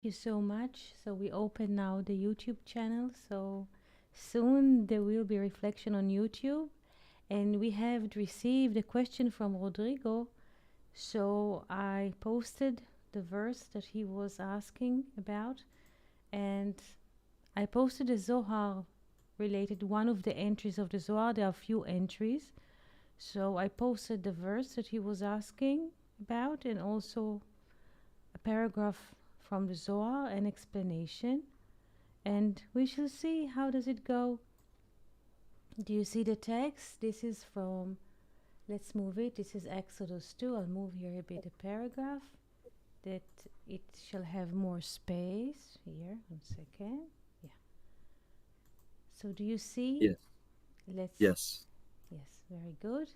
You so much. So we open now the YouTube channel. So soon there will be reflection on YouTube. And we have received a question from Rodrigo. So I posted the verse that he was asking about. And I posted a Zohar related, one of the entries of the Zohar. There are a few entries. So I posted the verse that he was asking about and also a paragraph from the Zohar, an explanation, and we shall see how does it go. Do you see the text? This is from, let's move it. This is Exodus 2. I'll move here a bit the paragraph that it shall have more space. Here, 1 second. Yeah. So do you see? Yes. Let's, Yes. yes, very good.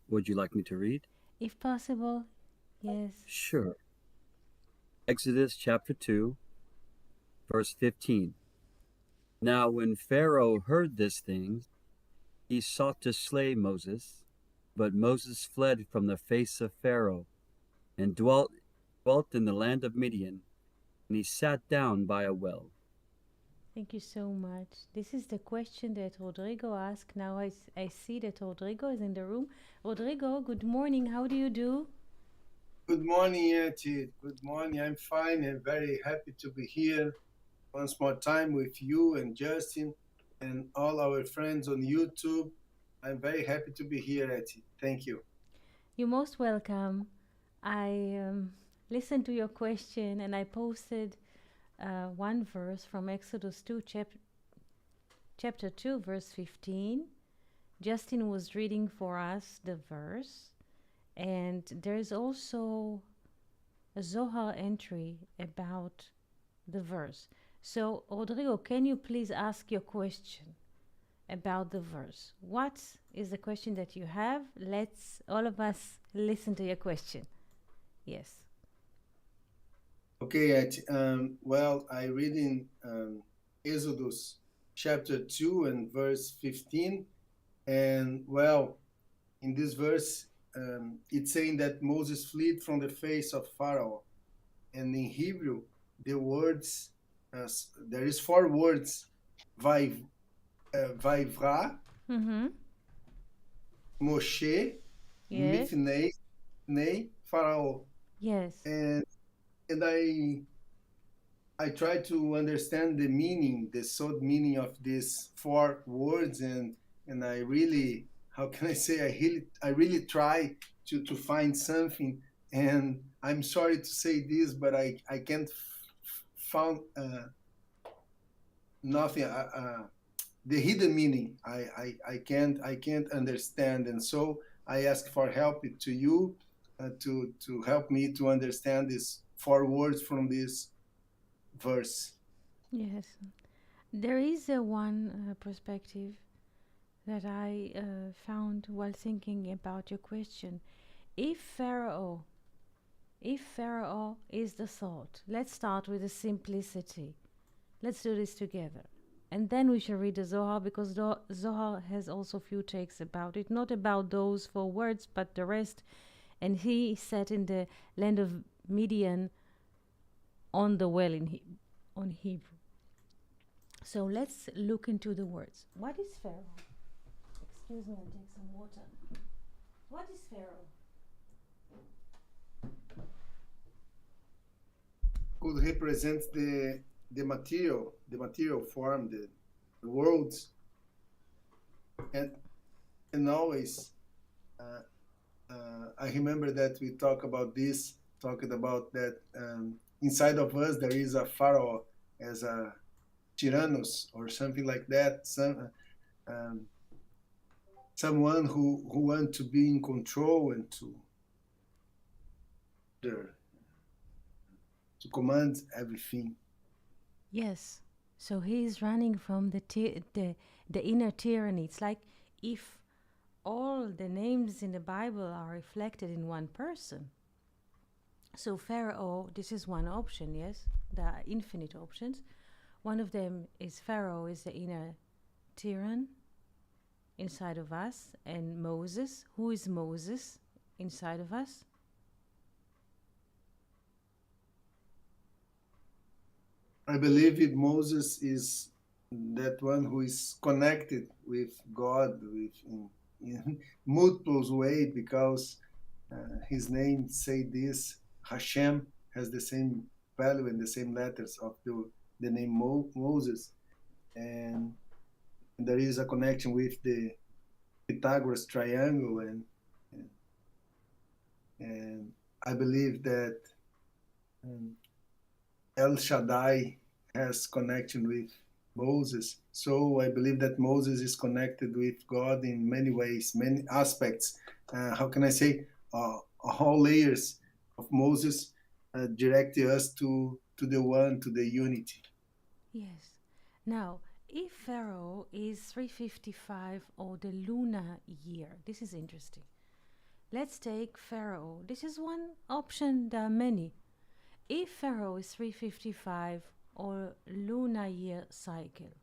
Would you like me to read? If possible, yes. Sure. Exodus chapter 2, verse 15. Now, when Pharaoh heard these things, he sought to slay Moses, but Moses fled from the face of Pharaoh and dwelt in the land of Midian, and he sat down by a well. Thank you so much. This is the question that Rodrigo asked. Now I see that Rodrigo is in the room. Rodrigo, good morning. How do you do? Good morning, Yeti. Good morning. I'm fine and very happy to be here once more time with you and Justin and all our friends on YouTube. I'm very happy to be here, Eti. Thank you. You're most welcome. I listened to your question and I posted one verse from Exodus 2, chapter 2, verse 15. Justin was reading for us the verse, and there's also a Zohar entry about the verse. So, Rodrigo, can you please ask your question about the verse? What is the question that you have? Let's all of us listen to your question. Yes. Okay, Eti. Well, I read in Exodus chapter 2 and verse 15. And well, in this verse, it's saying that Moses fled from the face of Pharaoh. And in Hebrew, the words, there is four words, vai, Vaivra, Mm-hmm. Moshe, Yes. Mifnei, Nei, Pharaoh. Yes. And and I try to understand the meaning, the sod meaning of these four words, and I really, how can I say, I really try to find something. And I'm sorry to say this, but I can't found nothing. The hidden meaning I can't understand, and so I ask for help to you, to help me to understand these four words from this verse. Yes. There is a one perspective that I found while thinking about your question. If Pharaoh, if Pharaoh is the thought, let's start with the simplicity. Let's do this together. And then we shall read the Zohar because the Zohar has also few takes about it, not about those four words, but the rest. And he sat in the land of Midian on the well on Hebrew. So let's look into the words. What is Pharaoh? Excuse me, I'll take some water. What is Pharaoh? Could represent the material form, the worlds, and always, uh, I remember that we talked about that, inside of us there is a pharaoh, as a tyrannus or something like that, um, someone who want to be in control and to command everything. Yes. So he is running from the inner tyranny. It's like if all the names in the Bible are reflected in one person. So Pharaoh, this is one option, yes? There are infinite options. One of them is Pharaoh is the inner tyrant inside of us, and Moses, who is Moses inside of us? I believe it Moses is that one who is connected with God with in multiple way because his name say this Hashem has the same value and the same letters of the name Moses, and there is a connection with the Pythagoras triangle, and, and I believe that um, El Shaddai has connection with Moses. So I believe that Moses is connected with God in many ways, many aspects. How can I say? All layers of Moses direct us to the one, to the unity. Yes. Now, if Pharaoh is 355 or the lunar year, this is interesting. Let's take Pharaoh. This is one option, there are many. If Pharaoh is 355 or lunar year cycle,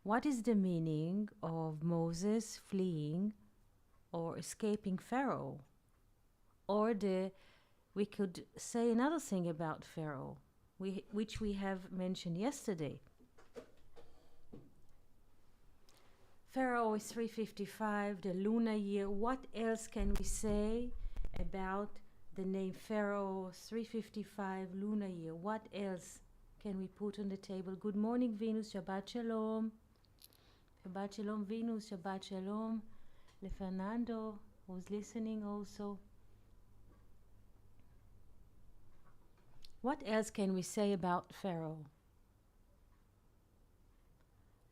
what is the meaning of Moses fleeing or escaping Pharaoh? Or we could say another thing about Pharaoh, which we have mentioned yesterday. Pharaoh is 355, the lunar year. What else can we say about the name Pharaoh, 355 lunar year? What else can we put on the table? Good morning, Venus. Shabbat Shalom. Shabbat Shalom, Venus. Shabbat Shalom. LeFernando, who's listening also. What else can we say about Pharaoh?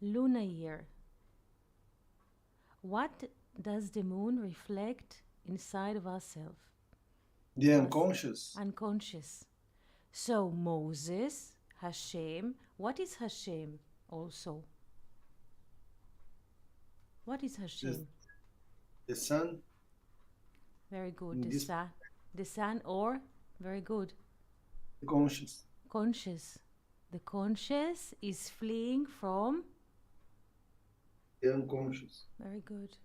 Lunar year. What does the moon reflect inside of ourselves? The unconscious. Unconscious. So Moses, Hashem, what is Hashem also? What is Hashem? The sun. Very good. The sun or? Very good. The conscious. Conscious. The conscious is fleeing from? The unconscious. Very good.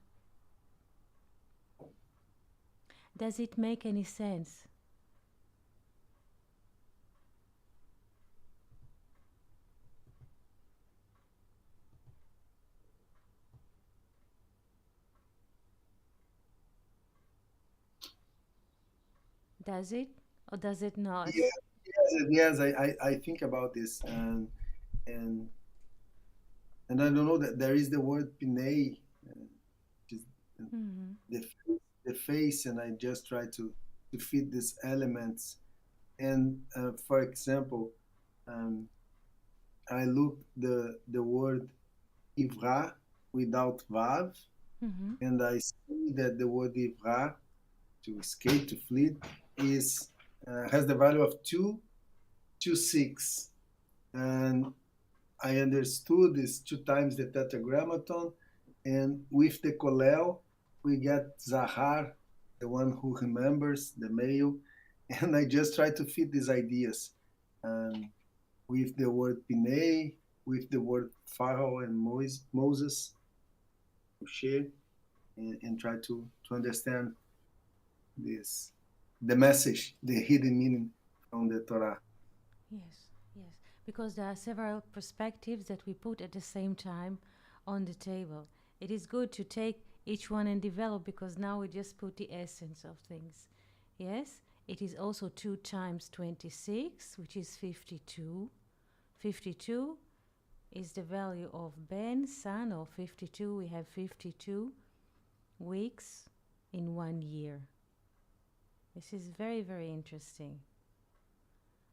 Does it make any sense? Does it or does it not? Yes, I think about this, and I don't know that there is the word pinei, which is the face, and I just try to fit these elements. And for example, I look the word ivra without vav, and I see that the word ivra, to escape, to flee, is has the value of 226, and I understood this 2 times the tetragrammaton, and with the kollel we get Zahar, the one who remembers, the male, and I just try to fit these ideas with the word Pinei, with the word Pharaoh and Moses, Moshe, and try to understand this, the message, the hidden meaning from the Torah. Yes, yes, because there are several perspectives that we put at the same time on the table. It is good to take each one and develop, because now we just put the essence of things. Yes, it is also 2 times 26, which is 52. 52 is the value of Ben, son, or 52. We have 52 weeks in 1 year. This is very, very interesting.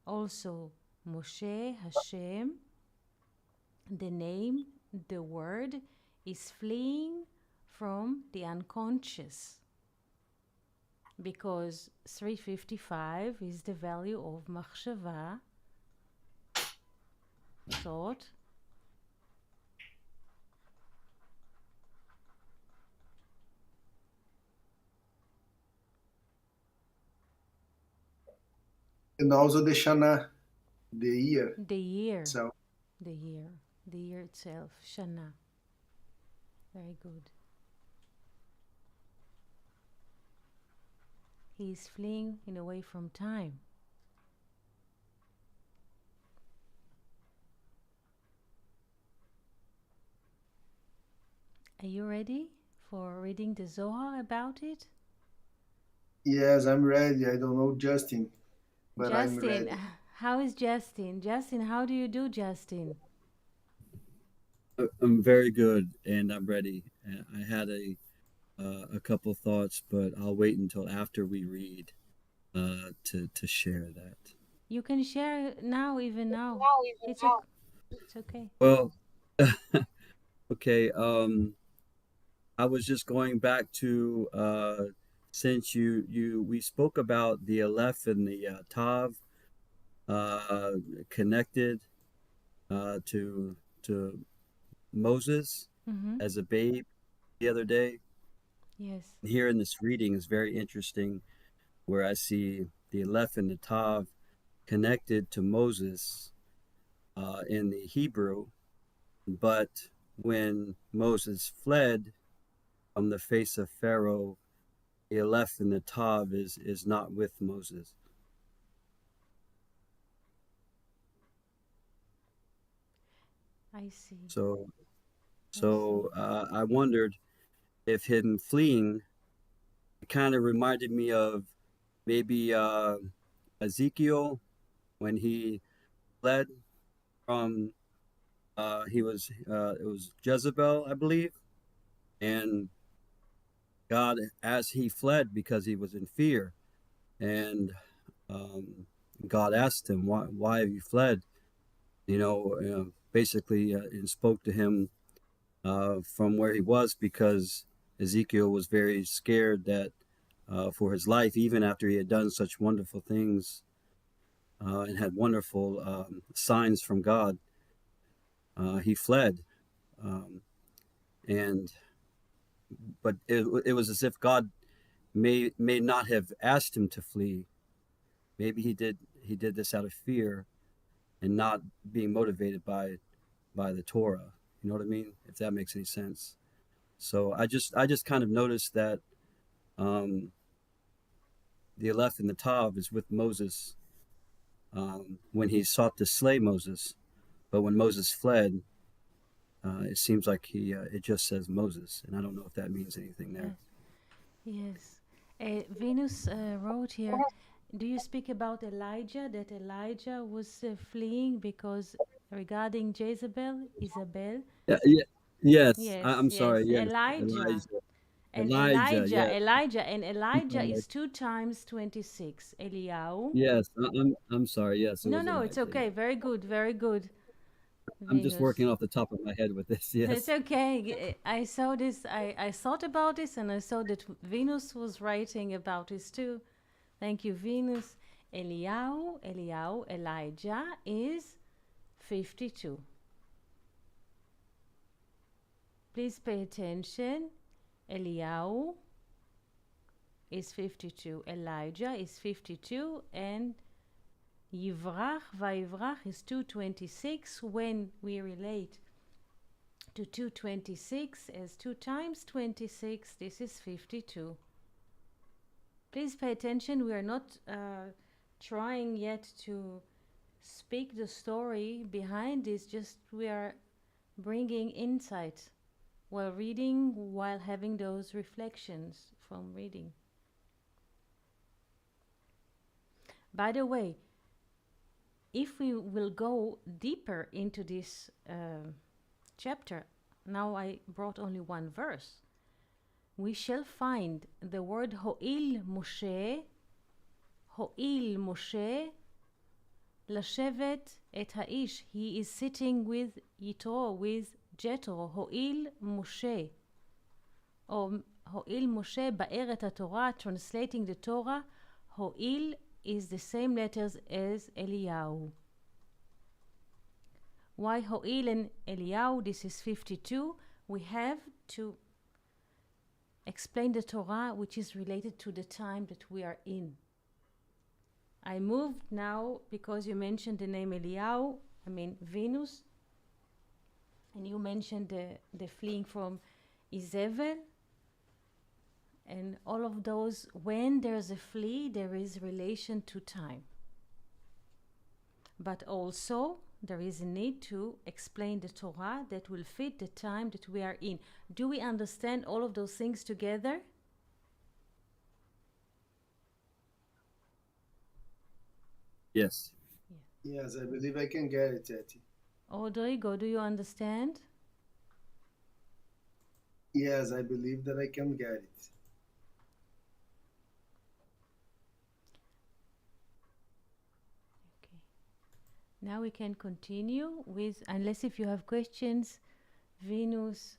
Also, Moshe, Hashem, the name, the word, is fleeing from the unconscious, because 355 is the value of machshava, thought. And also the Shana, the year. The year. So the year itself, Shana. Very good. He is fleeing in away from time. Are you ready for reading the Zohar about it? Yes, I'm ready. I don't know Justin, but I'm Justin, ready. how is Justin? Justin, how do you do, Justin? I'm very good, and I'm ready. I had a couple thoughts, but I'll wait until after we read to share that. You can share now, even now. It's it's okay. Well, okay. I was just going back to since you we spoke about the Aleph and the Tav uh, connected to Moses Mm-hmm. as a babe the other day. Yes. Here in this reading is very interesting, where I see the Aleph and the Tav connected to Moses in the Hebrew, but when Moses fled from the face of Pharaoh, the Aleph and the Tav is not with Moses. I see. So I see. I wondered if him fleeing kind of reminded me of maybe Ezekiel when he fled from it was Jezebel, I believe, and God, as he fled because he was in fear, and um, God asked him, why have you fled? Basically, and spoke to him from where he was because Ezekiel was very scared that for his life, even after he had done such wonderful things and had wonderful signs from God, he fled. Um, and but it was as if God may not have asked him to flee. Maybe he did this out of fear and not being motivated by the Torah. You know what I mean? If that makes any sense. So I just kind of noticed that um, the Aleph and the Tav is with Moses when he sought to slay Moses, but when Moses fled, it seems like it just says Moses, and I don't know if that means anything there. Yes. Yes. Venus wrote here, do you speak about Elijah, that Elijah was fleeing because regarding Jezebel, Isabel? Yeah, yeah, yes. Yes, I'm yes. sorry. Yes, Elijah. Elijah. And Yes. I'm Elijah sorry. is 2 times 26. Eliyahu. Yes, I'm sorry. Yes, it No, was no, it's Elijah. okay. Very good, very good, I'm just Venus. working off the top of my head with this. It's Yes. okay. I saw this, I thought about this, and I saw that Venus was writing about this too. Thank you, Venus. Eliyahu, Elijah is 52. Please pay attention. Eliyahu is 52. Elijah is 52. And Vayivrach is 226. When we relate to 226 as 2 times 26, this is 52. Please pay attention. We are not trying yet to speak the story behind this, just we are bringing insight while reading, while having those reflections from reading. By the way, if we will go deeper into this chapter, now I brought only one verse, we shall find the word Ho'il Moshe, לשבת את האיש. He is sitting with Yitro, with Jethro, הואיל משה. או הואיל משה באר את התורה, translating the Torah, הואיל is the same letters as Eliyahu. Why הואיל and Eliyahu? This is 52. We have to explain the Torah, which is related to the time that we are in. I moved now because you mentioned the name Eliyahu, Venus, and you mentioned the fleeing from Izebel, and all of those. When there's a flee, there is relation to time. But also, there is a need to explain the Torah that will fit the time that we are in. Do we understand all of those things together? Yes. Yes, I believe I can get it, Etty. Rodrigo, do you understand? Yes, I believe that I can get it. Okay. Now we can continue with, unless if you have questions, Venus,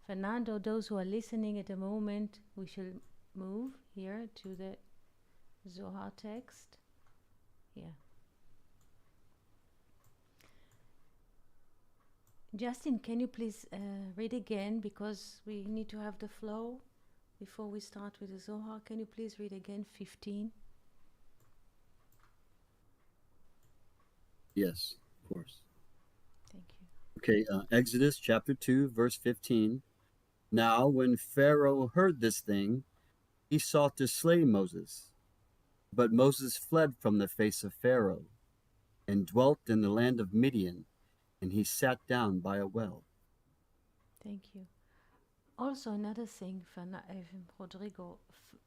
Fernando, those who are listening at the moment, we shall move here to the Zohar text. Yeah. Justin, can you please read again, because we need to have the flow before we start with the Zohar. Can you please read again 15? Yes, of course. Thank you. Okay, Exodus chapter 2, verse 15. Now, when Pharaoh heard this thing, he sought to slay Moses. But Moses fled from the face of Pharaoh and dwelt in the land of Midian, and he sat down by a well. Thank you. Also, another thing, Rodrigo,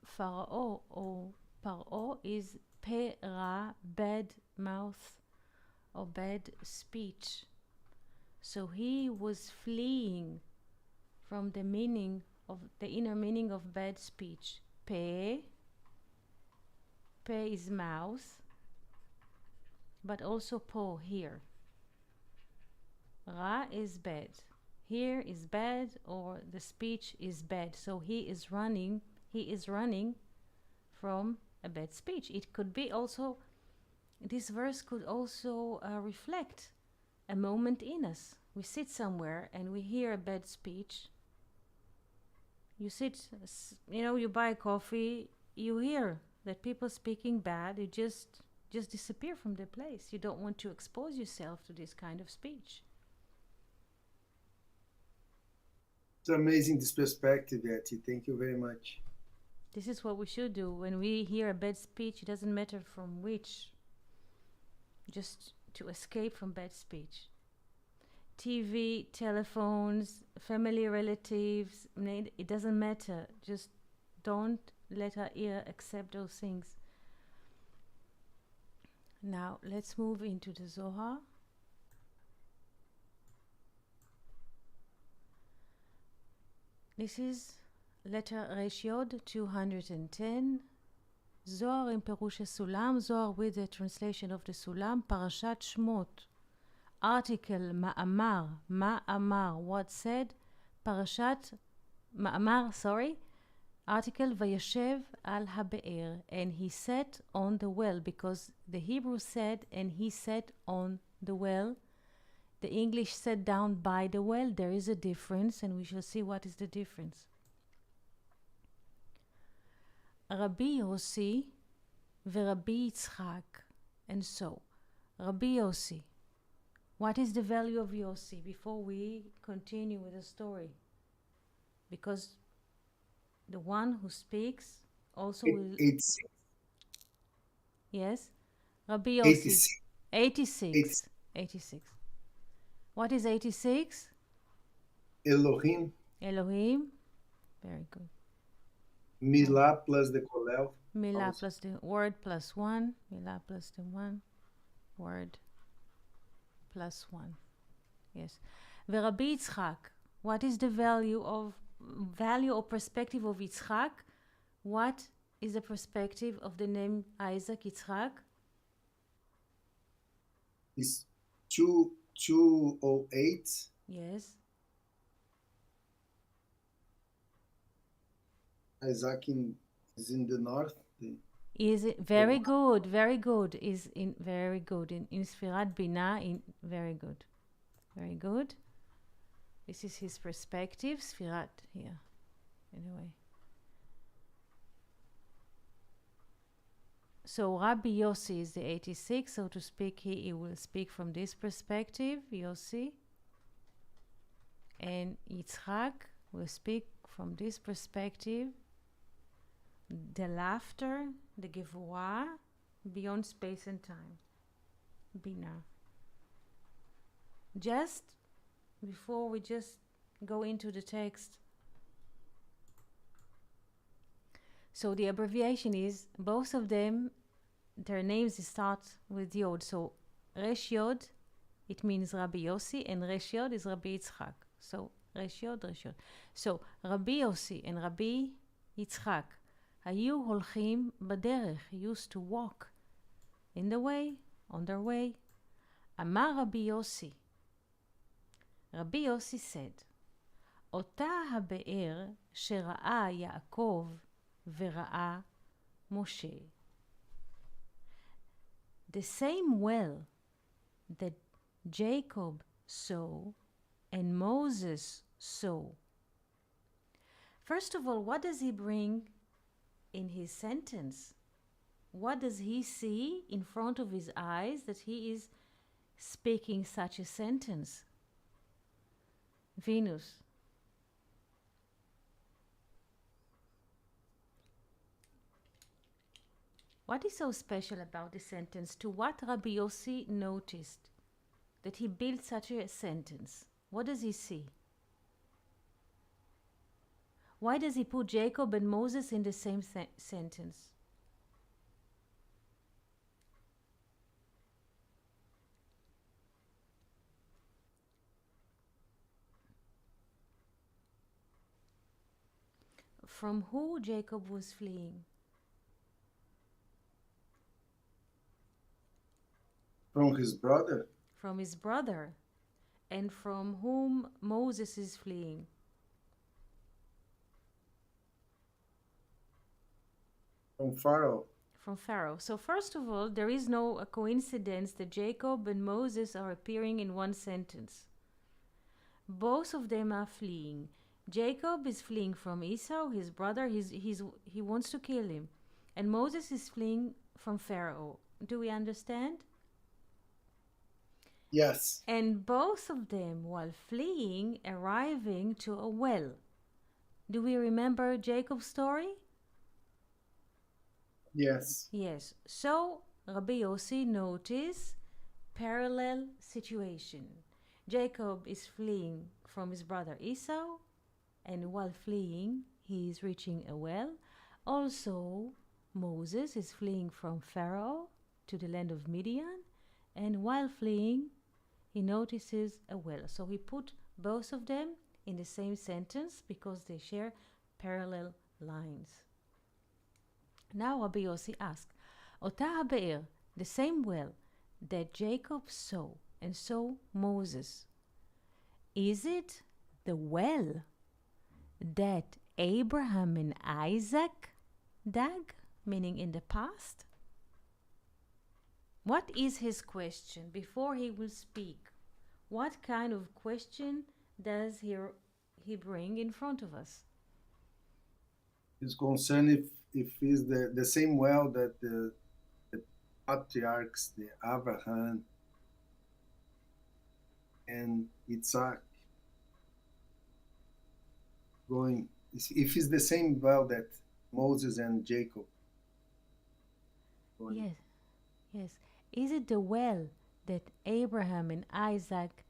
Pharaoh or Paro is pera, bad mouth or bad speech. So he was fleeing from the meaning of the inner meaning of bad speech. Pe is mouth, but also po, here. Ra is bad. Here is bad, or the speech is bad. So he is running from a bad speech. It could be also, this verse could also reflect a moment in us. We sit somewhere and we hear a bad speech. You sit, you buy coffee, you hear that people speaking bad, you just disappear from the place. You don't want to expose yourself to this kind of speech. It's amazing, this perspective, Etty. Thank you very much. This is what we should do when we hear a bad speech. It doesn't matter from which, just to escape from bad speech. TV, telephones, family relatives, it doesn't matter. Just don't let our ear accept those things. Now let's move into the Zohar. This is letter Resh Yod 210. Zohar in Perush Sulam, Zohar with the translation of the Sulam, Parashat Shmot. Article Ma'amar, what said? Parashat Ma'amar, article Vayashev al habe'er, and he sat on the well, because the Hebrew said, and he sat on the well. The English sat down by the well. There is a difference, and we shall see what is the difference. Rabbi Yossi v'Rabbi Yitzchak, and so Rabbi Yossi. What is the value of Yossi before we continue with the story? Because the one who speaks also will... 86. Yes? Rabbi Yossi. 86. 86. What is 86? Elohim. Elohim. Very good. Milah plus the kolel. Milah Also. plus the word plus one. Milah plus the one. Word plus one. Yes. Rabbi Yitzchak. What is the value or perspective of Yitzchak? What is the perspective of the name Isaac Yitzchak? It's 208. Yes. Isaac is in the north. Is it very good? Very good. Is in very good in Sfirat Bina. In very good, very good. This is his perspective. Sfirat here. Anyway. So Rabbi Yossi is the 86, so to speak, he will speak from this perspective, Yossi. And Yitzchak will speak from this perspective, the laughter, the gevurah, beyond space and time. Bina. just before we just go into the text, so the abbreviation is, both of them, their names start with Yod. So Resh Yod, it means Rabbi Yossi, and Resh Yod is Rabbi Yitzchak. So Resh Yod, Resh Yod. So Rabbi Yossi and Rabbi Yitzchak היו הולכים בדרך, used to walk in the way, on their way. אמר רבי יוסי, רבי יוסי said, אותה הבאר שראה יעקב וראה משה. The same well that Jacob saw and Moses saw. First of all, what does he bring in his sentence? What does he see in front of his eyes that he is speaking such a sentence? Venus. What is so special about this sentence? To what Rabbi Yossi noticed that he built such a sentence? What does he see? Why does he put Jacob and Moses in the same sentence? From who Jacob was fleeing? From his brother. From his brother. And from whom Moses is fleeing? From Pharaoh. From Pharaoh. So first of all, there is no coincidence that Jacob and Moses are appearing in one sentence. Both of them are fleeing. Jacob is fleeing from Esau, his brother. He wants to kill him. And Moses is fleeing from Pharaoh. Do we understand? Yes. And both of them, while fleeing, arriving to a well. Do we remember Jacob's story? Yes. Yes. So Rabbi Yossi noticed parallel situation. Jacob is fleeing from his brother Esau, and while fleeing, he is reaching a well. Also, Moses is fleeing from Pharaoh to the land of Midian, and while fleeing, he notices a well. So he put both of them in the same sentence because they share parallel lines. Now Rabbi Yossi asked, אותה הבאר, the same well that Jacob saw and saw Moses, is it the well that Abraham and Isaac dug, meaning in the past? What is his question before he will speak? What kind of question does he bring in front of us? He's concerned if it's the same well that the patriarchs, the Abraham and Isaac, going, if it's the same well that Moses and Jacob going. Yes, yes. Is it the well that Abraham and Isaac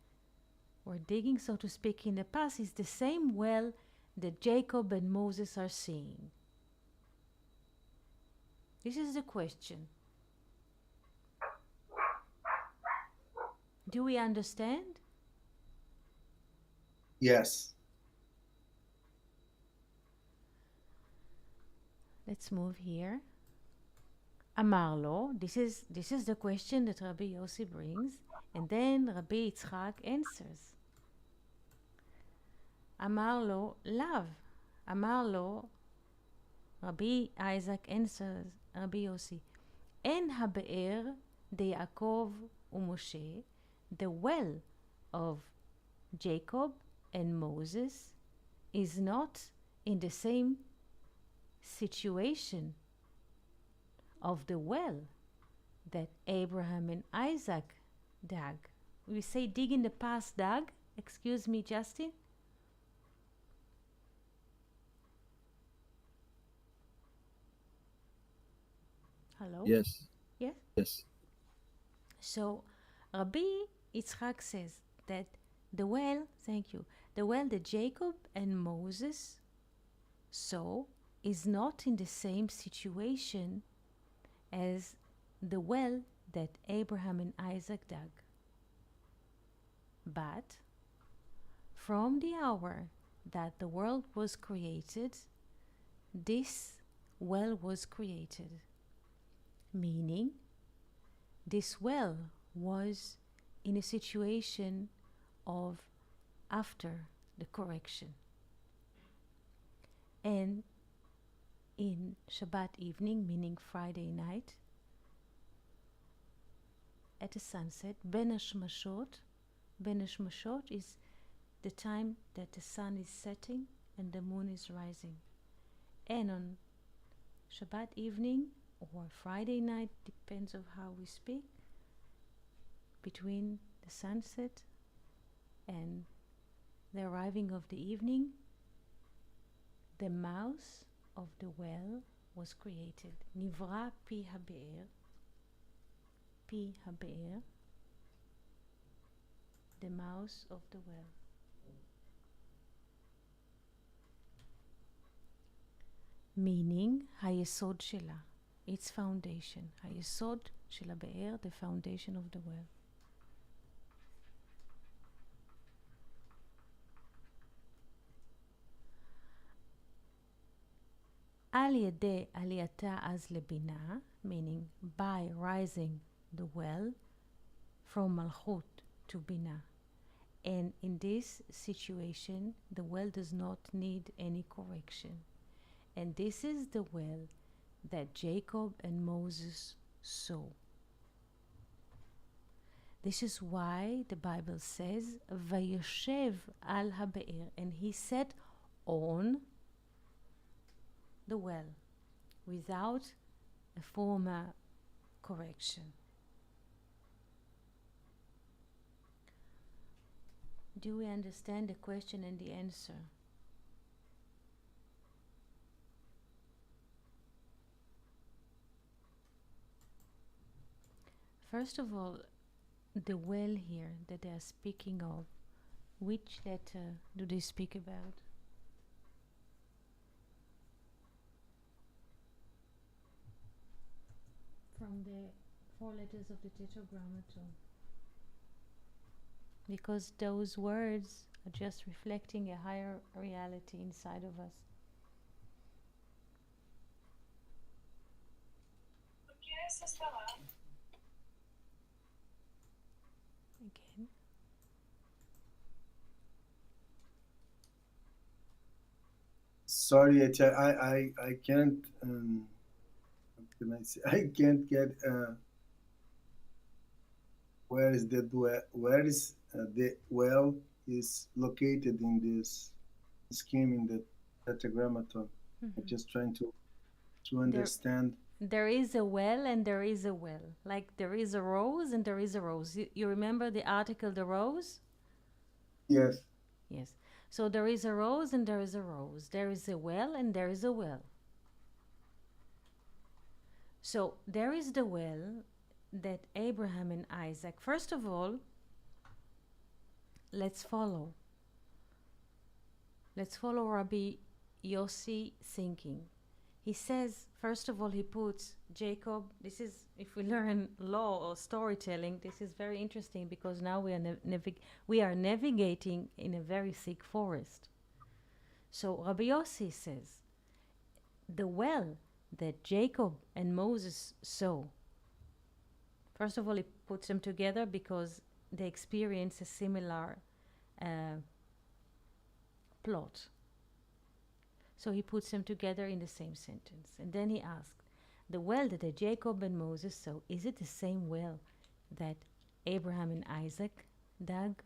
were digging, so to speak, in the past? Is the same well that Jacob and Moses are seeing? This is the question. Do we understand? Yes. Let's move here. אמר לו, this is the question that Rabbi Yossi brings, and then Rabbi Yitzchak answers. אמר לו, לאו. אמר לו, Rabbi Isaac answers, Rabbi Yossi, אין הבאר דיעקב ומשה, the well of Jacob and Moses is not in the same situation of the well that Abraham and Isaac dug. We say dig in the past dug. Excuse me, Justin. Hello? Yes. Yes? Yes. So Rabbi Yitzchak says, that the well, thank you, the well that Jacob and Moses saw is not in the same situation as the well that Abraham and Isaac dug. But from the hour that the world was created, this well was created, meaning this well was in a situation of after the correction. And in Shabbat evening, meaning Friday night, at the sunset, Ben Hashmashot is the time that the sun is setting and the moon is rising. And on Shabbat evening or Friday night, depends on how we speak, between the sunset and the arriving of the evening, the mouth of the well was created. Nivra pi habe'er, the mouth of the well. Meaning, היסוד שלה, its foundation. היסוד של הבאר, the foundation of the well. על ידי עלייתה אז לבינה, meaning by rising the well from Malchut to Bina. And in this situation, the well does not need any correction. And this is the well that Jacob and Moses saw. This is why the Bible says, Vayoshev al habe'er, and he sat on the well without a former correction. Do we understand the question and the answer? First of all, the well here that they are speaking of, which letter do they speak about? From the 4 letters of the Tetragrammaton. Because those words are just reflecting a higher reality inside of us. Again. Sorry, I can't. What can I say? I can't get. Where is the where is the well is located in this scheme in the Tetragrammaton? I'm just trying to understand. There is a well and there is a well. Like there is a rose and there is a rose. You remember the article, the rose? Yes. Yes. So there is a rose and there is a rose. There is a well and there is a well. So there is the well that Abraham and Isaac, first of all, let's follow Rabbi Yossi thinking. He says, first of all, he puts Jacob, this is, if we learn law or storytelling, this is very interesting because now we are navigating in a very thick forest. So Rabbi Yossi says, the well that Jacob and Moses saw, first of all, he puts them together because they experience a similar plot. So he puts them together in the same sentence. And then he asked, the well that Jacob and Moses saw, is it the same well that Abraham and Isaac dug?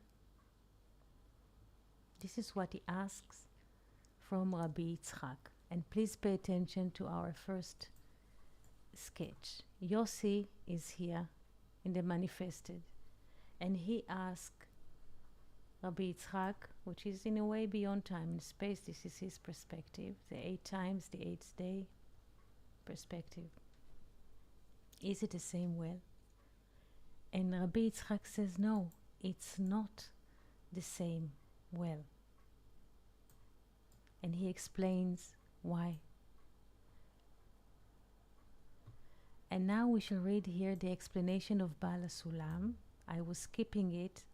This is what he asks from Rabbi Yitzchak. And please pay attention to our first sketch. Yossi is here in the manifested. And he asked Rabbi Yitzchak, which is in a way beyond time and space, this is his perspective, the 8 times, the 8th day perspective. Is it the same well? And Rabbi Yitzchak says, no, it's not the same well. And he explains why. And now we shall read here the explanation of Baal HaSulam. I was skipping it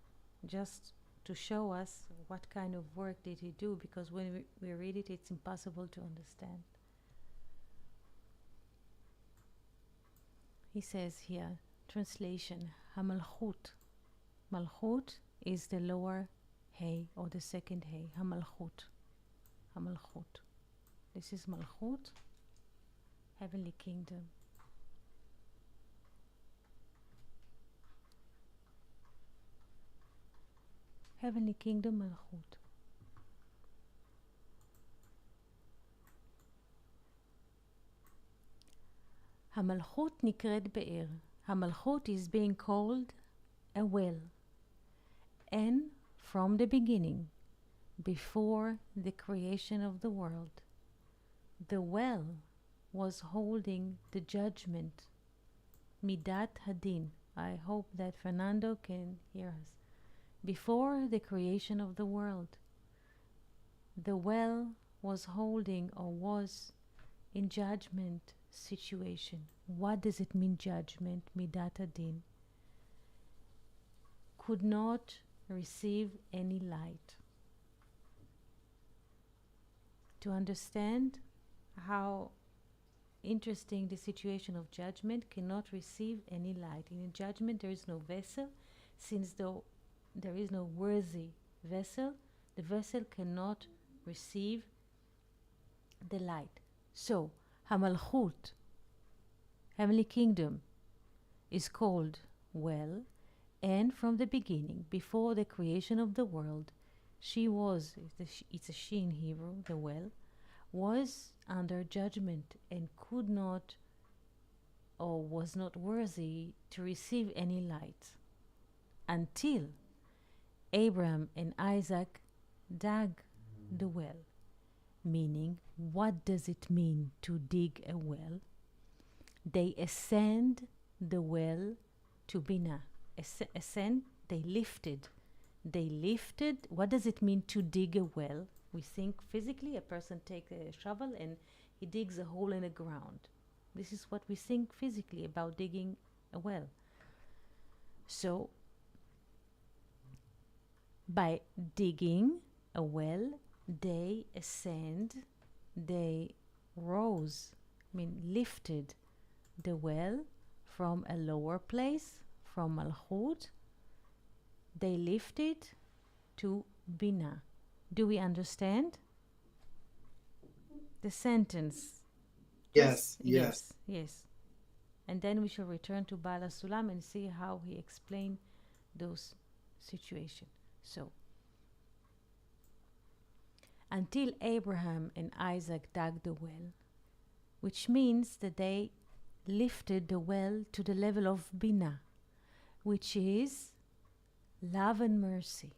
just to show us what kind of work did he do, because when we read it, it's impossible to understand. He says here, translation, Hamalchut. Malchut is the lower hay, or the second hay, Hamalchut. Hamalchut. This is Malchut, heavenly kingdom. Heavenly kingdom Malchut. המלכות נקראת באר. המלכות is being called a well. And from the beginning, before the creation of the world, the well was holding the judgment, Midat Hadin. I hope that Fernando can hear us. Before the creation of the world, the well was holding, or was in judgment situation. What does it mean, judgment? Midat Hadin. Could not receive any light. To understand how interesting the situation of judgment, cannot receive any light. In judgment there is no vessel, since though there is no worthy vessel, the vessel cannot receive the light. So, Hamalchut, heavenly kingdom, is called well, and from the beginning, before the creation of the world, she was, it's a she in Hebrew, the well, was under judgment and could not, or was not worthy to receive any light, until Abraham and Isaac dug the well. Meaning, what does it mean to dig a well? They ascend the well to Binah. Ascend, they lifted. They lifted. What does it mean to dig a well? We think physically, a person takes a shovel and he digs a hole in the ground. This is what we think physically about digging a well. So, by digging a well, they ascend, they rose, lifted the well from a lower place, from Malchut. They lifted to Binah. Do we understand the sentence? Yes. Yes. And then we shall return to Baal HaSulam and see how he explained those situations. So, until Abraham and Isaac dug the well, which means that they lifted the well to the level of Binah, which is love and mercy.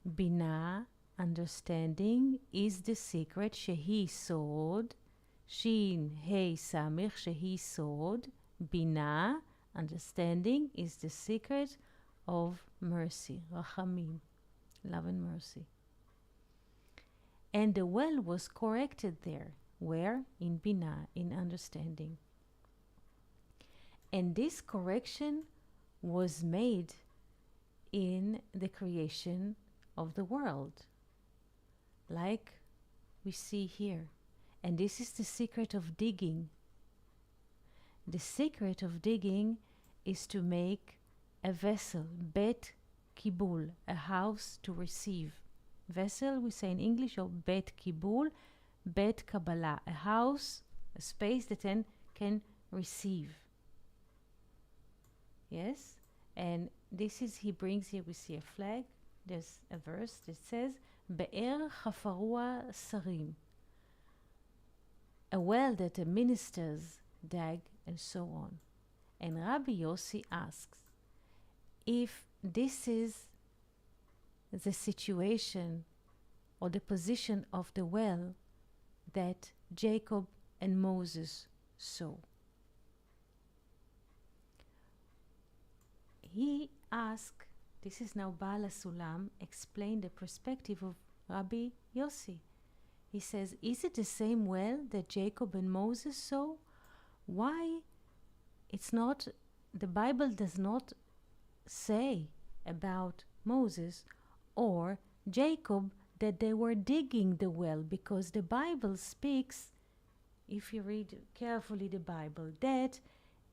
Binah, understanding, is the secret, Shehi Sod, Shin Hei Samich, Shehi Sod. Binah, understanding, is the secret of mercy, Rachamim, love and mercy. And the well was corrected there. Where? In Binah, in understanding. And this correction was made in the creation of the world, like we see here. And this is the secret of digging. The secret of digging is to make a vessel, bet kibul, a house to receive. Vessel, we say in English, or bet kibul, bet kabbalah, a house, a space that then can receive. Yes? And this is, he brings here, we see a flag. There's a verse that says, Be'er chafarua sarim, a well that the ministers dug, and so on. And Rabbi Yossi asks, if this is the situation or the position of the well that Jacob and Moses saw. he asked, this is now Baal Sulam, explain the perspective of Rabbi Yossi. He says, is it the same well that Jacob and Moses saw? Why it's not, the Bible does not say about Moses or Jacob that they were digging the well, because the Bible speaks, if you read carefully the Bible, that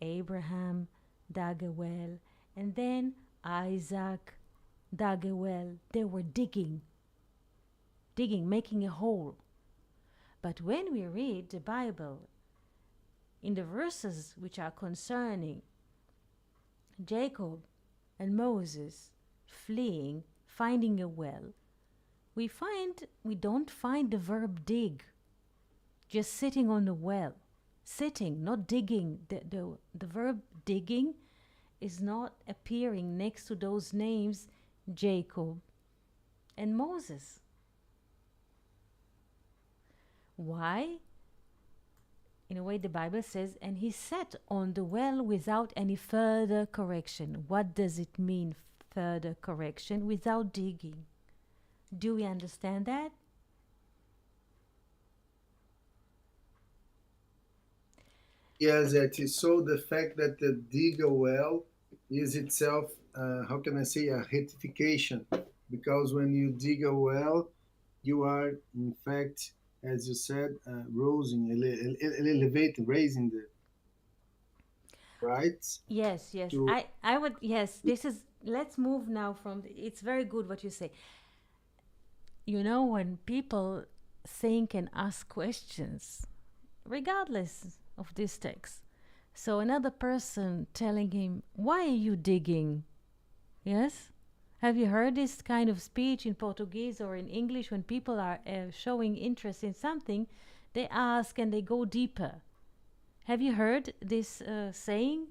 Abraham dug a well and then Isaac dug a well. They were digging, making a hole. But when we read the Bible, in the verses which are concerning Jacob and Moses fleeing, finding a well, we don't find the verb dig, just sitting on the well. Sitting, not digging. The verb digging is not appearing next to those names, Jacob and Moses. Why? In a way, the Bible says, and he sat on the well without any further correction. What does it mean, further correction? Without digging. Do we understand that? Yes, that is. So the fact that the dig a well is itself, how can I say, a rectification. Because when you dig a well, you are, in fact, as you said, elevating, raising the, right? Yes. I would, yes, this is, let's move now from, it's very good what you say. You know, when people think and ask questions, regardless of this text, so another person telling him, why are you digging? Yes? Have you heard this kind of speech in Portuguese or in English? When people are showing interest in something, they ask and they go deeper. Have you heard this saying?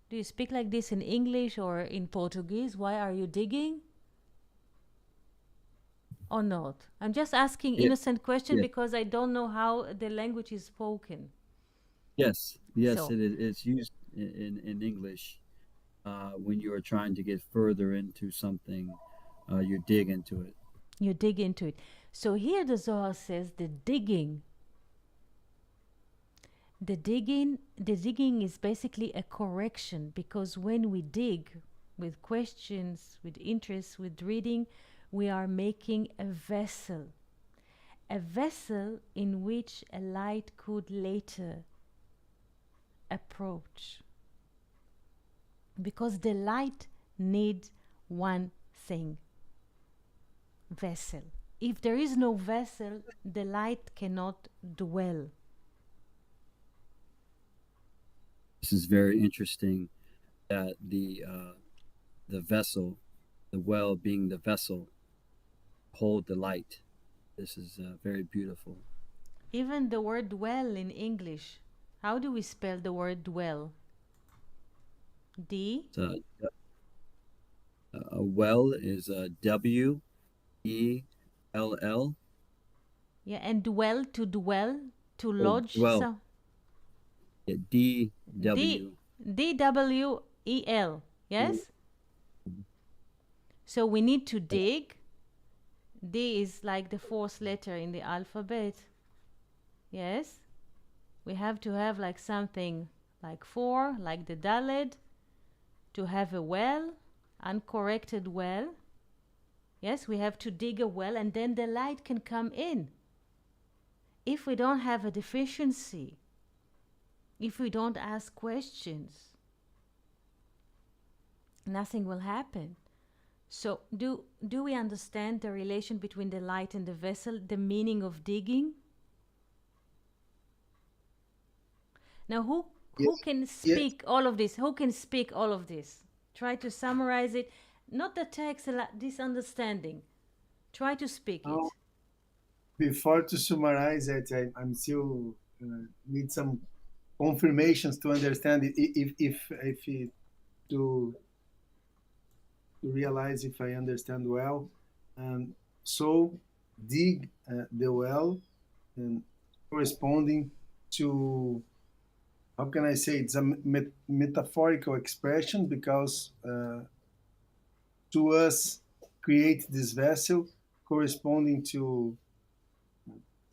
Do you speak like this in English or in Portuguese? Why are you digging? Or not? I'm just asking innocent question because I don't know how the language is spoken. Yes, So- it's used in English. When you are trying to get further into something, you dig into it. You dig into it. So here the Zohar says the digging is basically a correction, because when we dig with questions, with interest, with reading, we are making a vessel in which a light could later approach. Because the light needs one thing: vessel. If there is no vessel, the light cannot dwell. This is very interesting that the vessel, the well being the vessel, hold the light. This is very beautiful. Even the word dwell in English, how do we spell the word dwell? D? A well is W-E-L-L. Yeah, and dwell, to lodge. dwell. So D-W. D-W-E-L. Yes? So we need to dig. D is like the fourth letter in the alphabet. Yes? We have to have like something like 4, like the Daled, to have a well, uncorrected well. Yes, we have to dig a well and then the light can come in. If we don't have a deficiency, if we don't ask questions, nothing will happen. So do we understand the relation between the light and the vessel, the meaning of digging? Now who can speak all of this? Who can speak all of this? Try to summarize it. Not the text, this understanding. Try to speak it. Before to summarize it, I'm still need some confirmations to understand it, if to realize if I understand well. So dig the well, corresponding to how can I say, it's a metaphorical expression because to us create this vessel corresponding to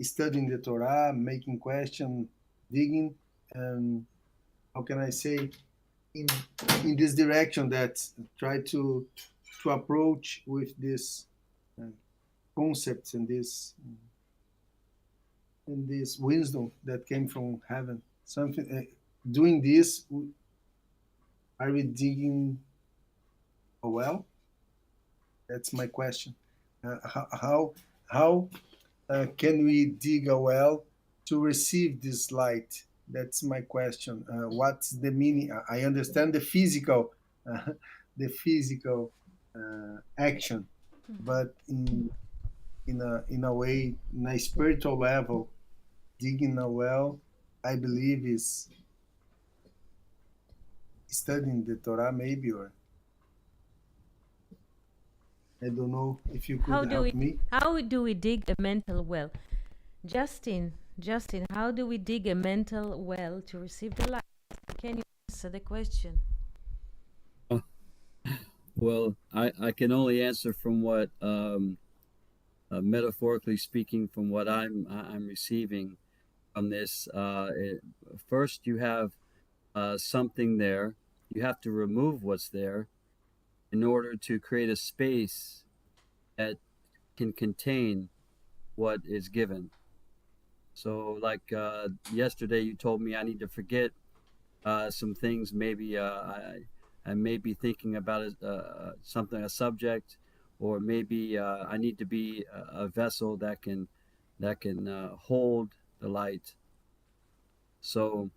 studying the Torah, making question, digging, and how can I say, in in this direction that try to approach with this uh, concepts and this wisdom that came from heaven. Something doing this, are we digging a well? That's my question. How can we dig a well to receive this light? That's my question. What's the meaning? I understand uh, the physical action, but in a way, in a spiritual level, digging a well, I believe is studying the Torah, maybe, or I don't know if you How could do we help me. how do we dig a mental well? Justin, how do we dig a mental well to receive the light? Can you answer the question? Well, I can only answer from what, metaphorically speaking, from what I'm receiving from this. First, you have something there. You have to remove what's there in order to create a space that can contain what is given. So, like yesterday, you told me I need to forget some things. Maybe I may be thinking about something, a subject, or maybe I need to be a vessel that can hold the light. So,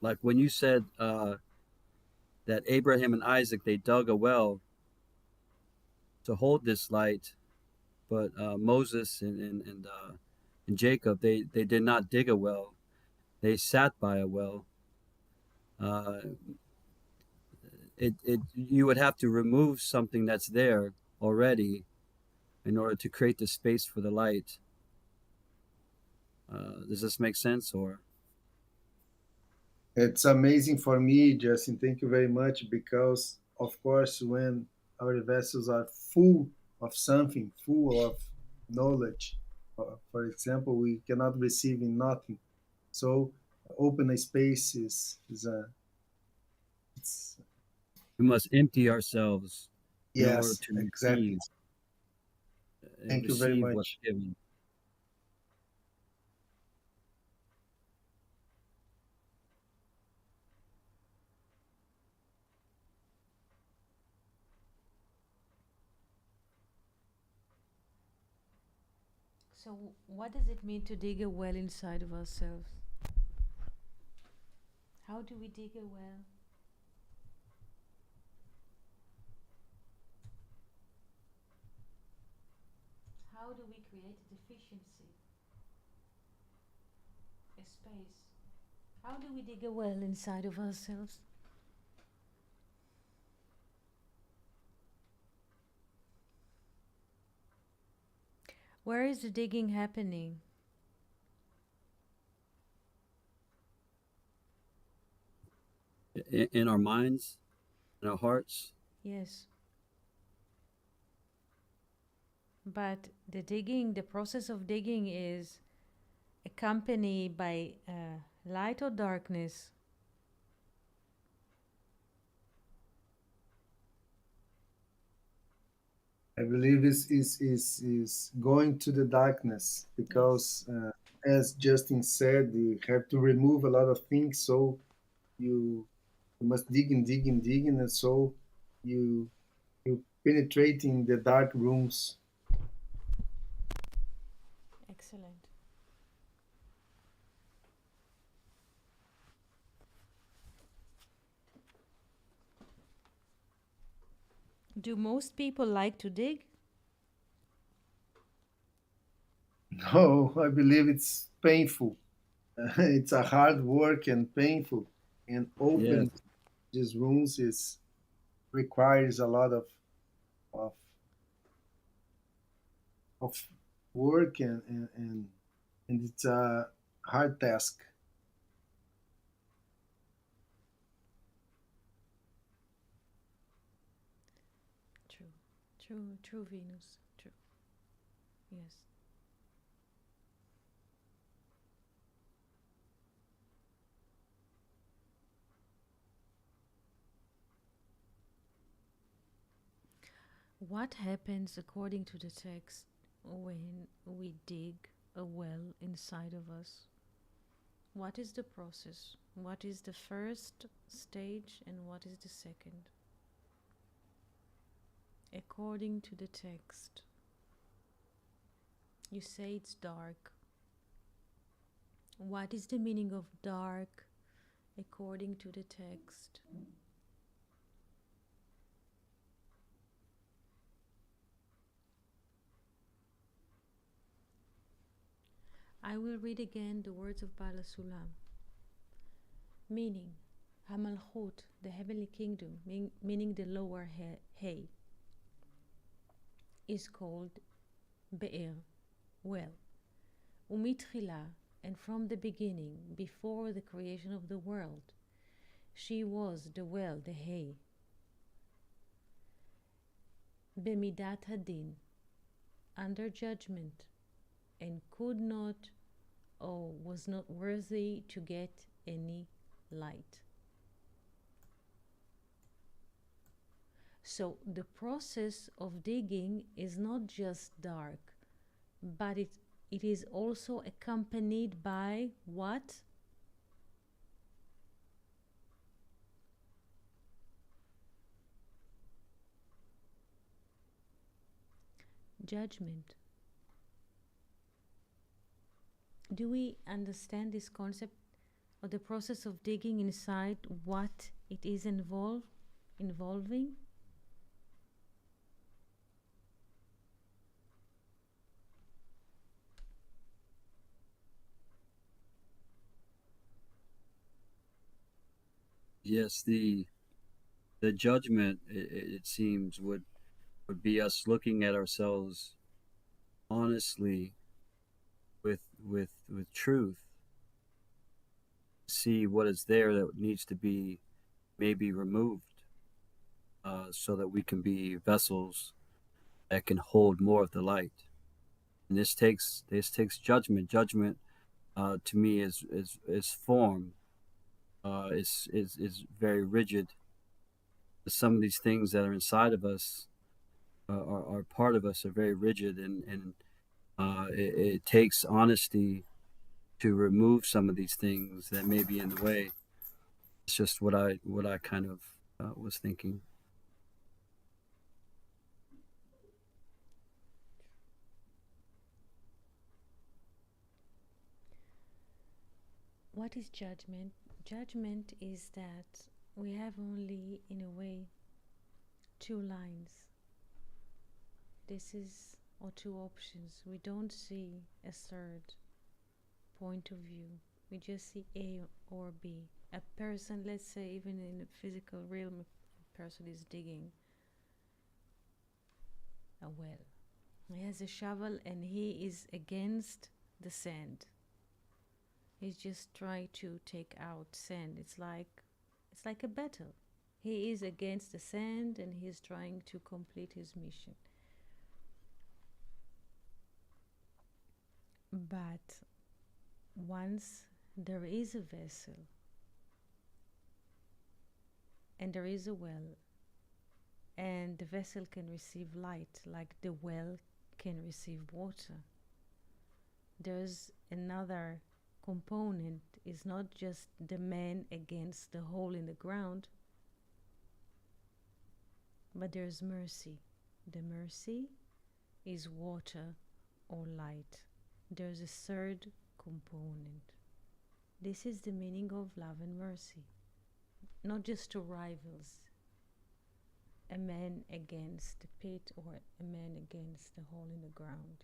like when you said that Abraham and Isaac, they dug a well to hold this light, but Moses and Jacob, they did not dig a well. They sat by a well. Uh, it you would have to remove something that's there already in order to create the space for the light. Does this make sense? Or It's amazing for me, Justin. Thank you very much. Because, of course, when our vessels are full of something, full of knowledge, for example, we cannot receive in nothing. So, open a space is a, it's, we must empty ourselves in order yes, to exactly. Thank you very receive what's much. given. So, what does it mean to dig a well inside of ourselves? How do we dig a well? How do we create a deficiency, a space? How do we dig a well inside of ourselves? Where is the digging happening? In our minds, in our hearts. Yes. But the process of digging is accompanied by light or darkness. I believe is going to the darkness Yes. because, as Justin said, you have to remove a lot of things. So you you must dig and dig and dig, and so you you penetrate in the dark rooms. Excellent. Do most people like to dig? No, I believe it's painful. It's a hard work and painful, and Yes, open these rooms is requires a lot of, of work and it's a hard task. True, true, Venus. True. Yes. What happens according to the text when we dig a well inside of us? What is the process? What is the first stage and what is the second? According to the text, you say it's dark. What is the meaning of dark according to the text? I will read again the words of Bala Sulam. Meaning, Hamalchut, the heavenly kingdom, meaning the lower hay, is called Be'er, well. Umitchila, and from the beginning, before the creation of the world, she was the well, the hay. Bemidat Hadin, under judgment, and could not or was not worthy to get any light. So the process of digging is not just dark, but it is also accompanied by what? Judgment. Do we understand this concept of the process of digging inside, what it is involving? Yes, the judgment, it seems, would be us looking at ourselves honestly with truth, see what is there that needs to be maybe removed, so that we can be vessels that can hold more of the light. And this takes judgment. Judgment, to me, is form. Is very rigid. Some of these things that are inside of us, are part of us, are very rigid, and it takes honesty to remove some of these things that may be in the way. It's just what I kind of was thinking. What is judgment? Judgment is that we have only, in a way, two lines. This is, or two options. We don't see a third point of view. We just see A or B. A person, let's say, even in the physical realm, a person is digging a well. He has a shovel and he is against the sand. He's just trying to take out sand. It's like a battle. He is against the sand and he's trying to complete his mission. But once there is a vessel and there is a well, and the vessel can receive light like the well can receive water, there's another component. Is not just the man against the hole in the ground, but there's mercy. The mercy is water or light. There's a third component. This is the meaning of love and mercy. Not just two rivals, a man against the pit or a man against the hole in the ground.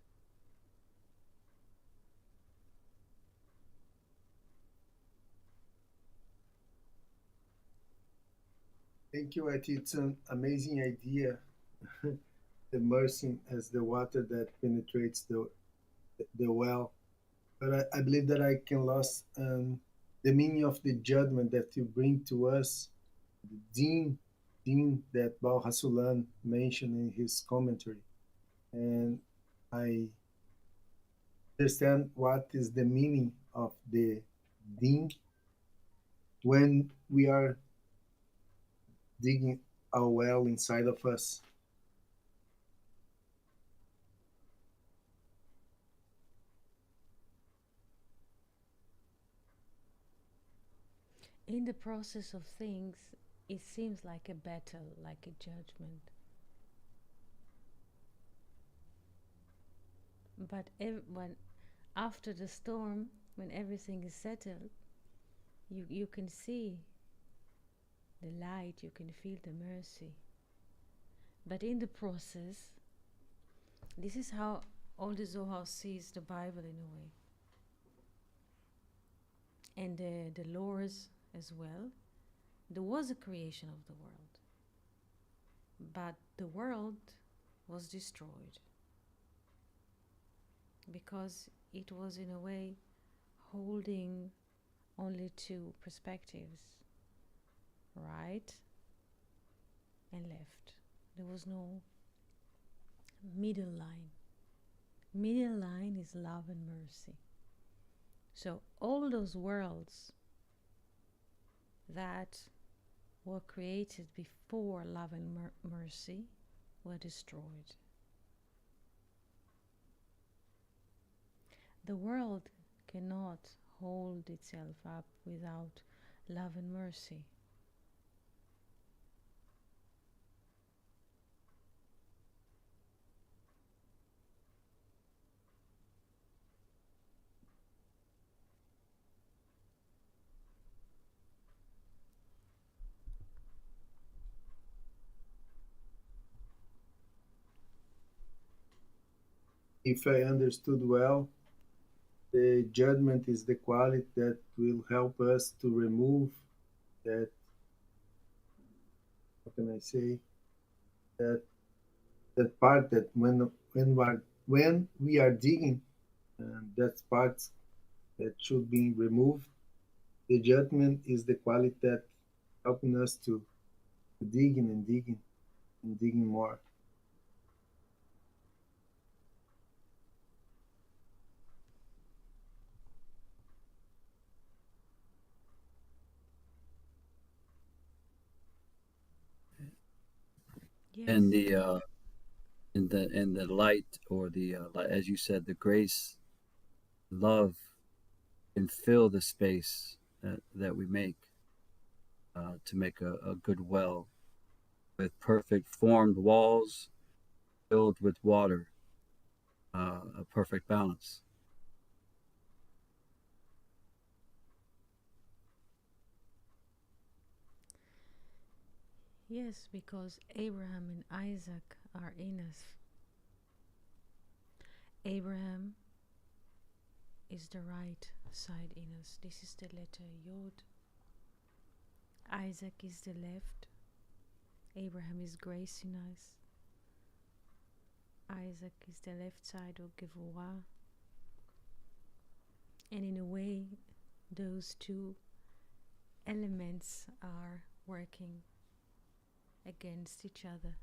Thank you, Eti. It's an amazing idea. The mercy as the water that penetrates the well. But I believe that I can lose the meaning of the judgment that you bring to us, the din that Baal Hasulam mentioned in his commentary, and I understand what is the meaning of the din when we are digging a well inside of us. In the process of things, it seems like a battle, like a judgment. But when after the storm, when everything is settled, you can see the light, you can feel the mercy. But in the process, this is how all the Zohar sees the Bible in a way. And the laws as well. There was a creation of the world, but the world was destroyed because it was in a way holding only two perspectives, right and left. There was no middle line. Middle line is love and mercy. So all those worlds that were created before love and mercy were destroyed. The world cannot hold itself up without love and mercy. If I understood well, the judgment is the quality that will help us to remove that, how can I say, that that part that when we are digging, that part that should be removed. The judgment is the quality that helping us to digging and digging and digging more. And Yes, the and the light, or the as you said, the grace, love can fill the space that we make to make a good well with perfect formed walls filled with water, a perfect balance. yes, because Abraham and Isaac are in us. Abraham is the right side in us. This is the letter Yod. Isaac is the left. Abraham is grace in us. Isaac is the left side of Gevurah. And in a way, those two elements are working against each other.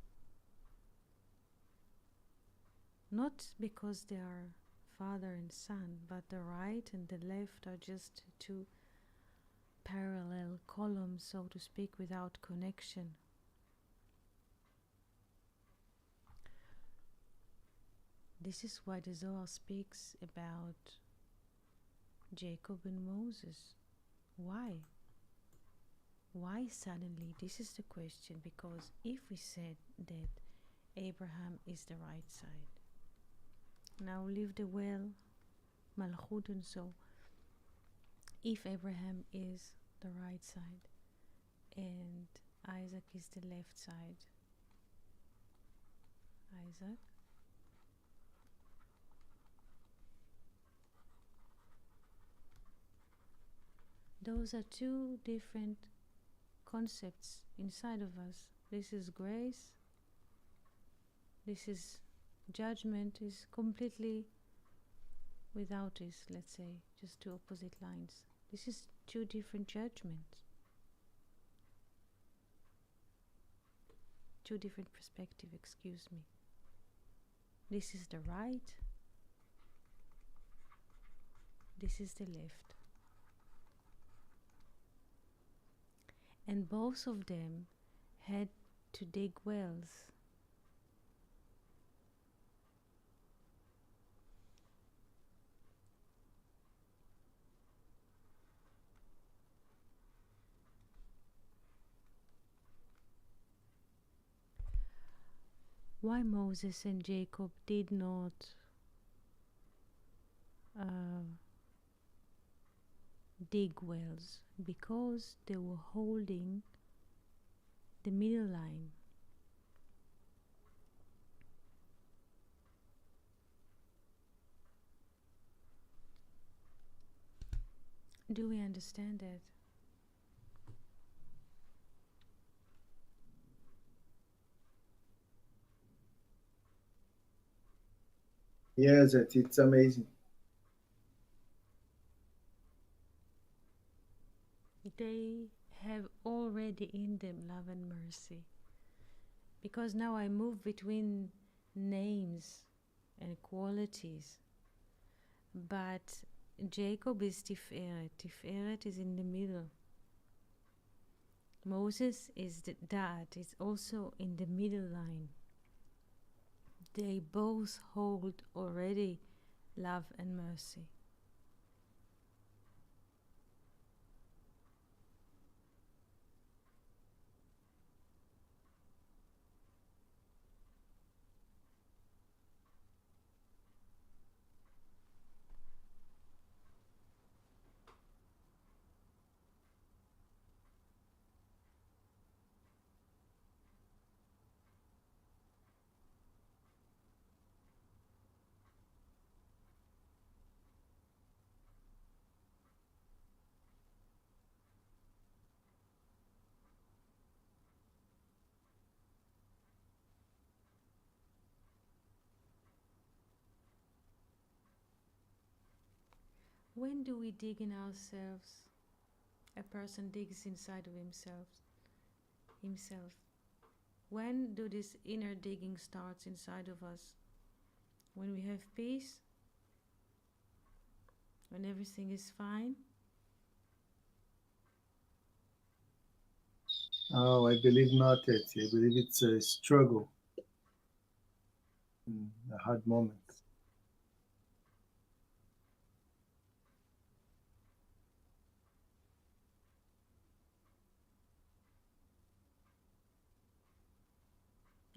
Not because they are father and son, but the right and the left are just two parallel columns, so to speak, without connection. This is why the Zohar speaks about Jacob and Moses. Why? Why suddenly? This is the question, because if we said that Abraham is the right side, now leave the well, Malchut, and so if Abraham is the right side and Isaac is the left side, Isaac, those are two different concepts inside of us. This is grace, this is judgment, is completely without this, let's say, just two opposite lines. This is two different judgments. two different perspectives, excuse me. This is the right, this is the left. And both of them had to dig wells. Why Moses and Jacob did not dig wells? Because they were holding the middle line. Do we understand that? Yes, it's amazing. They have already in them love and mercy. Because now I move between names and qualities. But Jacob is Tiferet. Tiferet is in the middle. Moses is the Da'at, is also in the middle line. They both hold already love and mercy. When do we dig in ourselves? A person digs inside of himself. When do this inner digging starts inside of us? When we have peace? When everything is fine? Oh, I believe not it. I believe it's a struggle, a hard moment.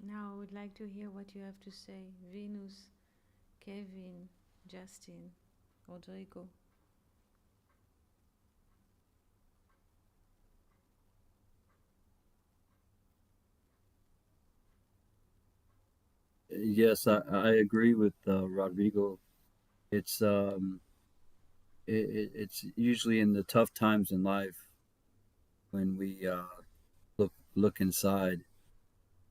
Now I would like to hear what you have to say. Venus, Kevin, Justin, Rodrigo. Yes, I agree with Rodrigo. It's it's usually in the tough times in life when we look inside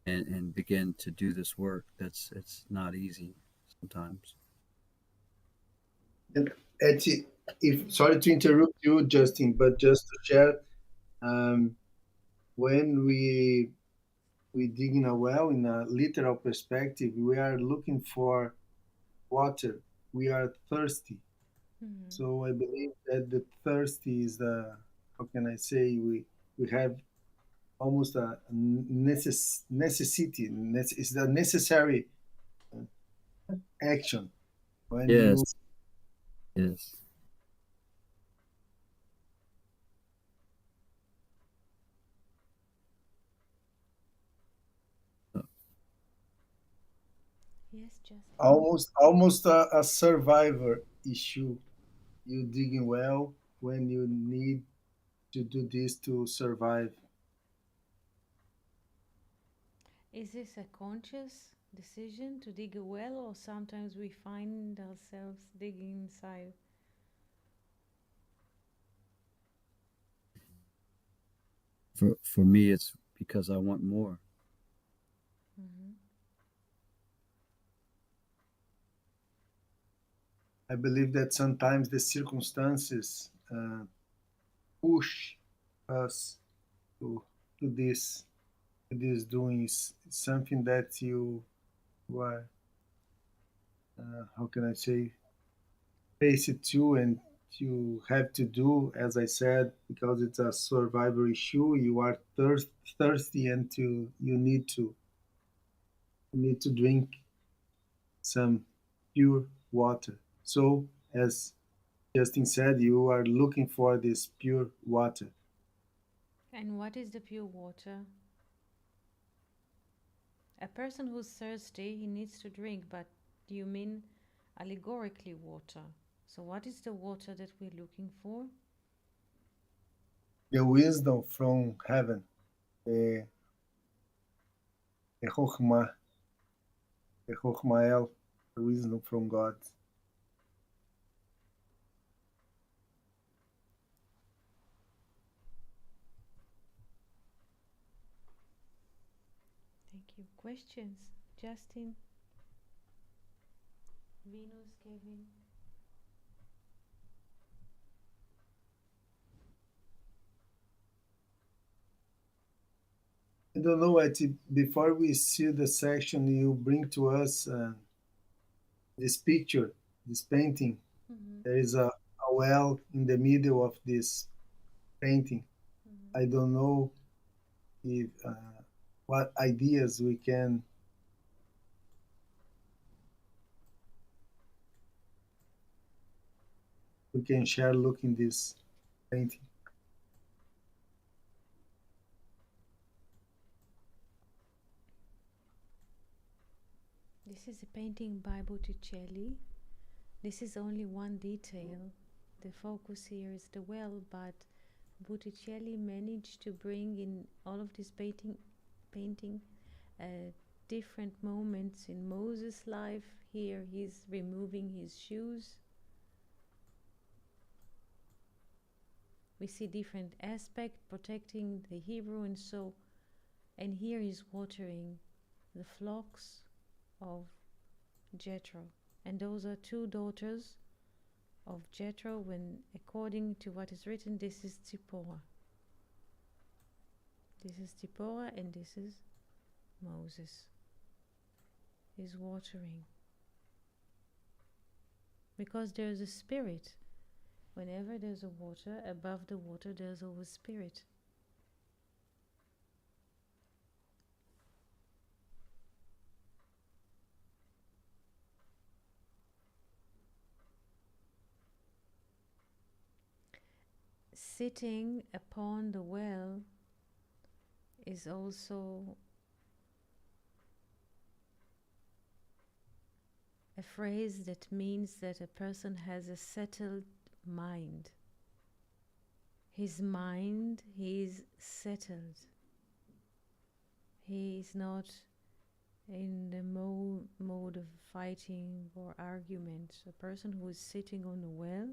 and begin to do this work. It's not easy sometimes. And if sorry to interrupt you, Justin, but just to share, um, when we dig in a well in a literal perspective, we are looking for water. We are thirsty. Mm-hmm. So I believe that the thirsty is the, how can I say, we have almost a necessity. It's the necessary action when you. Yes, yes. Yes, Justin. Almost a survivor issue. You digging well when you need to do this to survive. Is this a conscious decision to dig a well, or sometimes we find ourselves digging inside? For me, it's because I want more. Mm-hmm. I believe that sometimes the circumstances push us to this. it is doing something that you are, how can I say, face it to, and you have to do, as I said, because it's a survival issue. You are thirsty, and you need to drink some pure water. So, as Justin said, you are looking for this pure water. And what is the pure water? A person who's thirsty, he needs to drink, but you mean allegorically water. So, what is the water that we're looking for? The wisdom from heaven, the, the Chokhmah, the Chokhmael, the wisdom from God. Thank you. Questions? Justin, Venus, Kevin? I don't know what, before we see the section, you bring to us this picture, this painting. Mm-hmm. There is a well in the middle of this painting. Mm-hmm. I don't know if what ideas we can share looking this painting. This is a painting by Botticelli. This is only one detail. The focus here is the well, but Botticelli managed to bring in all of this painting different moments in Moses' life. Here he's removing his shoes. We see different aspects protecting the Hebrew, and here he's watering the flocks of Jethro. And those are two daughters of Jethro, when according to what is written, this is Zipporah. This is Zipporah and this is Moses. He's watering. Because there's a spirit. Whenever there's a water, above the water there's always spirit. Sitting upon the well is also a phrase that means that a person has a settled mind. His mind is settled. He is not in the mode of fighting or argument. A person who is sitting on the well,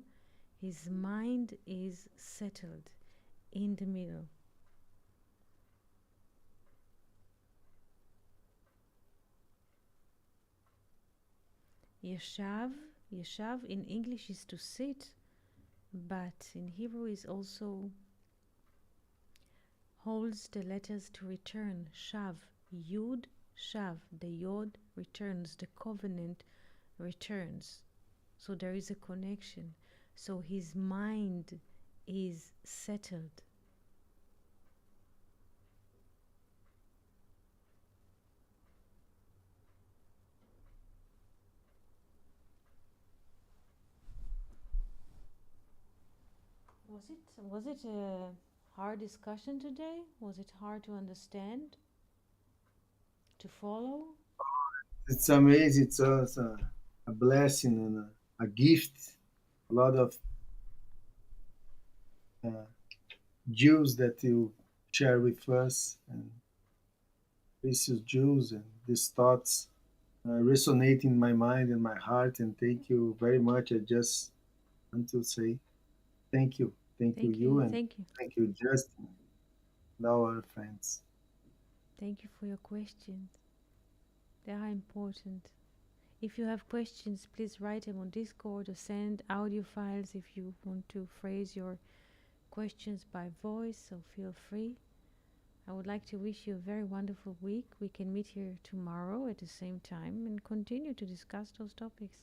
his mind is settled in the middle. Yeshav in English is to sit, but in Hebrew is also holds the letters to return. Shav, Yud, Shav. The Yod returns, the covenant returns. So there is a connection. So his mind is settled. Was it a hard discussion today? Was it hard to understand? To follow? It's amazing. It's a blessing and a gift. A lot of uh, Jews that you share with us, and precious Jews, and these thoughts resonate in my mind and my heart. And thank you very much. I just want to say thank you, Thank you, you, and thank you. thank you, Justin, and our friends. Thank you for your questions. They are important. If you have questions, please write them on Discord or send audio files if you want to phrase your questions by voice, so feel free. I would like to wish you a very wonderful week. We can meet here tomorrow at the same time and continue to discuss those topics.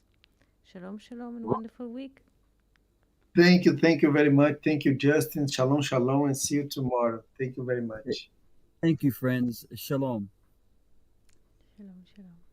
Shalom, shalom, and wonderful week. Thank you very much. Thank you, Justin. Shalom, shalom, and see you tomorrow. Thank you very much. Thank you, friends. Shalom. Shalom, shalom.